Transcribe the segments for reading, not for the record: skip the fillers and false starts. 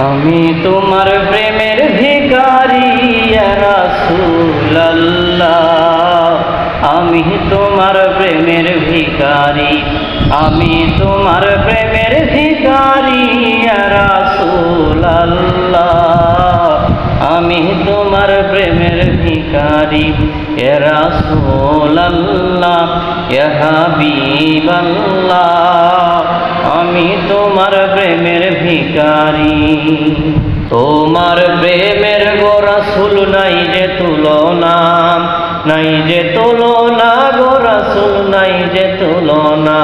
আমি তোমার প্রেমের ভিখারি ইয়া রাসূলুল্লাহ, আমি তোমার প্রেমের ভিখারি, আমি তোমার প্রেমের ভিখারি ইয়া রাসূলুল্লাহ, আমি তোমার প্রেমের ভিখারি ইয়া রাসূলুল্লাহ, ইয়া হাবিবাল্লাহ, আমি তোমার প্রেমের ভিখারি। তোমার প্রেমের গো রাসূল নাই যে তুলনা, নাই যে তুলনা গো রাসূল, নাই যে তুলনা।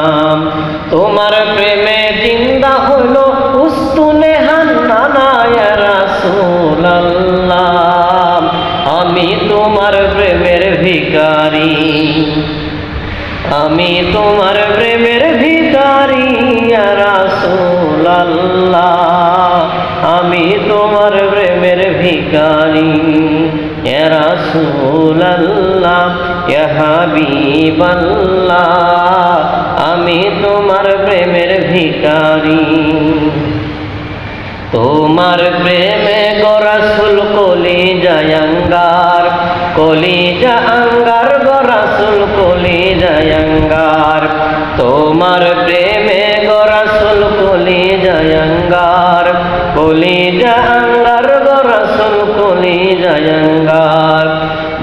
তোমার প্রেমে জিন্দা হলো উস্তুনে হান্নানা ইয়া রাসূলুল্লাহ, আমি তোমার প্রেমের ভিখারি, আমি তোমার প্রেমের ভিখারি ইয়া রাসূলুল্লাহ, আমি তোমার প্রেমের ভিখারি ইয়া রাসূলুল্লাহ, ইয়া হাবিবাল্লাহ, আমি তোমার প্রেমের ভিখারি। তোমার প্রেমে গো রাসূল কলিজা আঙ্গার, কলিজা আঙ্গার গো রাসূল কলিজা আঙ্গার। তোমার প্রেমে গো রাসূল কলিজা আঙ্গার, কলিজা আঙ্গার গো রাসূল কলিজা আঙ্গার।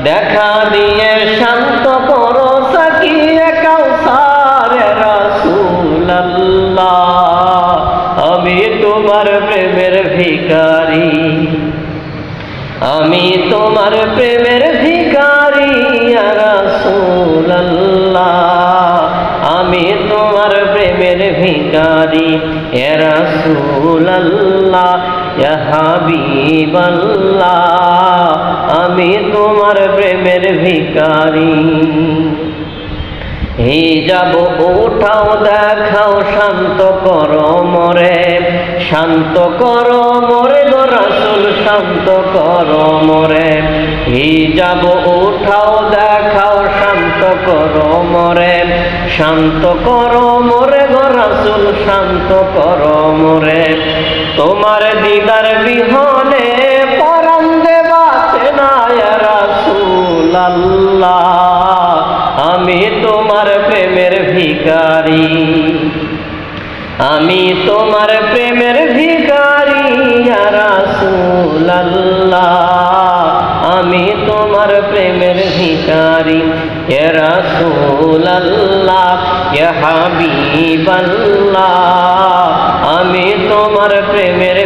দেখা দিয়ে শান্ত করো সাকিয়ে কাউসার রাসূলুল্লাহ, আমি তোমার প্রেমের ভিখারি, আমি তোমার প্রেমের ভিখারি ইয়া রাসূলুল্লাহ, আমি তোমার প্রেমের ভিখারি ইয়া রাসূলুল্লাহ, ইয়া হাবিবাল্লাহ, আমি তোমার প্রেমের ভিখারি। হিজাব উঠাও দেখাও শান্ত করো মোরে, শান্ত করো মোরে গো রাসূল, শান্ত করো মোরে। হিজাব উঠাও দেখাও শান্ত করো মোরে, শান্ত করো মোরে গো রাসূল, শান্ত করো মোরে। তোমার দিদার বিহনে পরাণ দেবাতে না ইয়া রাসূলুল্লাহ, আমি তোমার প্রেমের ভিখারি, আমি তোমার প্রেমের ভিখারি ইয়া রাসূলুল্লাহ, আমি তোমার প্রেমের ভিখারি ইয়া রাসূলুল্লাহ, ইয়া হাবিবাল্লাহ, আমি তোমার প্রেমের